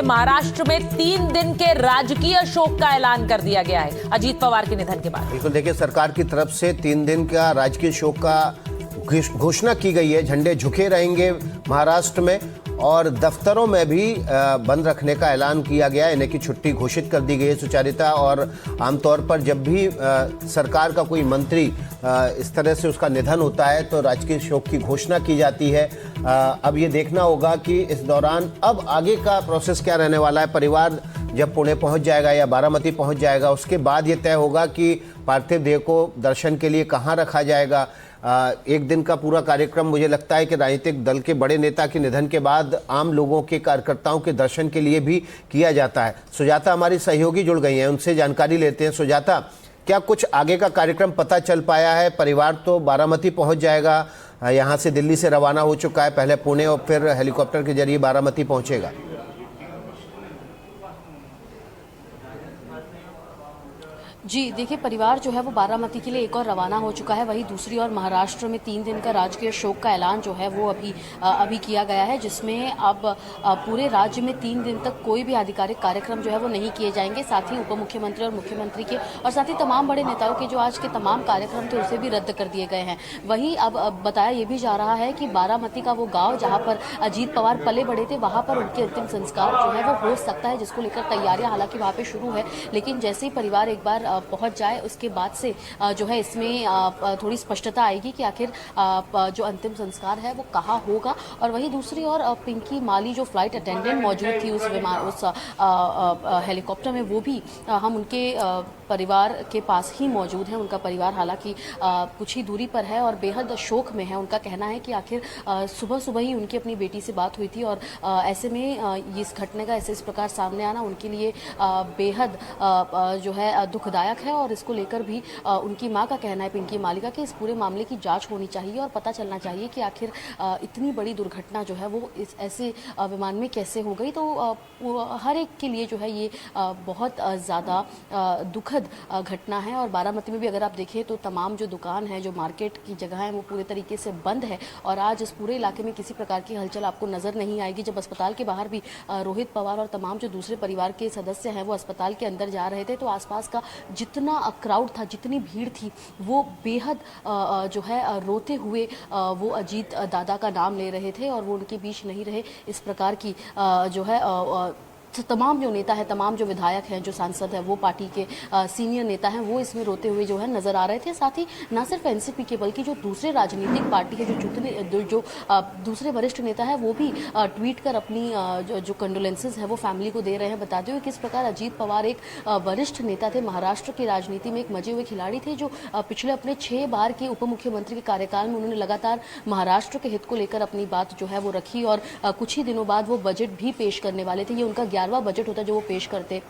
महाराष्ट्र में 3 दिन के राजकीय शोक का ऐलान कर दिया गया है अजीत पवार के निधन के बाद। बिल्कुल, देखिए सरकार की तरफ से 3 दिन का राजकीय शोक का घोषणा की गई है। झंडे झुके रहेंगे महाराष्ट्र में और दफ्तरों में भी बंद रखने का ऐलान किया गया है। इन्हें की छुट्टी घोषित कर दी गई है सुचारिता। और आमतौर पर जब भी सरकार का कोई मंत्री इस तरह से उसका निधन होता है तो राजकीय शोक की घोषणा की जाती है। अब ये देखना होगा कि इस दौरान अब आगे का प्रोसेस क्या रहने वाला है। परिवार जब पुणे पहुंच जाएगा या बारामती पहुंच जाएगा उसके बाद ये तय होगा कि पार्थिव देह को दर्शन के लिए कहाँ रखा जाएगा। एक दिन का पूरा कार्यक्रम मुझे लगता है कि राजनीतिक दल के बड़े नेता के निधन के बाद आम लोगों के कार्यकर्ताओं के दर्शन के लिए भी किया जाता है। सुजाता हमारी सहयोगी जुड़ गई हैं, उनसे जानकारी लेते हैं। सुजाता, क्या कुछ आगे का कार्यक्रम पता चल पाया है? परिवार तो बारामती पहुंच जाएगा, यहाँ से दिल्ली से रवाना हो चुका है, पहले पुणे और फिर हेलीकॉप्टर के जरिए बारामती पहुंचेगा। जी देखिए, परिवार जो है वो बारामती के लिए एक और रवाना हो चुका है। वहीं दूसरी ओर महाराष्ट्र में 3 दिन का राजकीय शोक का ऐलान जो है वो अभी किया गया है, जिसमें अब पूरे राज्य में 3 दिन तक कोई भी आधिकारिक कार्यक्रम जो है वो नहीं किए जाएंगे। साथ ही उप मुख्यमंत्री और मुख्यमंत्री के और साथ ही तमाम बड़े नेताओं के जो आज के तमाम कार्यक्रम थे उसे भी रद्द कर दिए गए हैं। वहीं अब बताया ये भी जा रहा है कि बारामती का वो गाँव जहाँ पर अजीत पवार पले बड़े थे वहाँ पर उनके अंतिम संस्कार जो है वो हो सकता है, जिसको लेकर तैयारियां हालांकि वहाँ पे शुरू है। लेकिन जैसे ही परिवार एक बार पहुंच जाए उसके बाद से जो है इसमें थोड़ी स्पष्टता आएगी कि आखिर जो अंतिम संस्कार है वो कहाँ होगा। और वहीं दूसरी ओर पिंकी माली जो फ्लाइट अटेंडेंट मौजूद थी उस हेलीकॉप्टर में, वो भी हम उनके परिवार के पास ही मौजूद हैं। उनका परिवार हालांकि कुछ ही दूरी पर है और बेहद शोक में है। उनका कहना है कि आखिर सुबह सुबह ही उनकी अपनी बेटी से बात हुई थी और ऐसे में इस घटने का इस प्रकार सामने आना उनके लिए बेहद जो है दुखदायक है। और इसको लेकर भी उनकी मां का कहना है, पिंकी मालिका, कि इस पूरे मामले की जांच होनी चाहिए और पता चलना चाहिए कि आखिर इतनी बड़ी दुर्घटना जो है वो इस ऐसे विमान में कैसे हो गई। तो हर एक के लिए जो है ये बहुत ज़्यादा दुखद घटना है। और बारामती में भी अगर आप देखें तो तमाम जो दुकान है, जो मार्केट की जगह है, वो पूरे तरीके से बंद है और आज इस पूरे इलाके में किसी प्रकार की हलचल आपको नजर नहीं आएगी। जब अस्पताल के बाहर भी रोहित पवार और तमाम जो दूसरे परिवार के सदस्य हैं वो अस्पताल के अंदर जा रहे थे तो आसपास का जितना क्राउड था, जितनी भीड़ थी, वो बेहद जो है रोते हुए वो अजीत दादा का नाम ले रहे थे और वो उनके बीच नहीं रहे। इस प्रकार की जो है तमाम जो नेता है, तमाम जो विधायक हैं, जो सांसद है, वो पार्टी के सीनियर नेता हैं, वो इसमें रोते हुए जो है नजर आ रहे थे। साथ ही ना सिर्फ एनसीपी के बल्कि जो दूसरे राजनीतिक पार्टी है, जो दूसरे वरिष्ठ नेता है, वो भी ट्वीट कर अपनी जो कंडोलेंसेज है वो फैमिली को दे रहे हैं, बताते हुए किस प्रकार अजीत पवार एक वरिष्ठ नेता थे, महाराष्ट्र की राजनीति में एक मजे हुए खिलाड़ी थे, जो पिछले अपने 6 बार के उप मुख्यमंत्री के कार्यकाल में उन्होंने लगातार महाराष्ट्र के हित को लेकर अपनी बात जो है वो रखी और कुछ ही दिनों बाद वो बजट भी पेश करने वाले थे। ये उनका 11वां बजट होता जो वो पेश करते।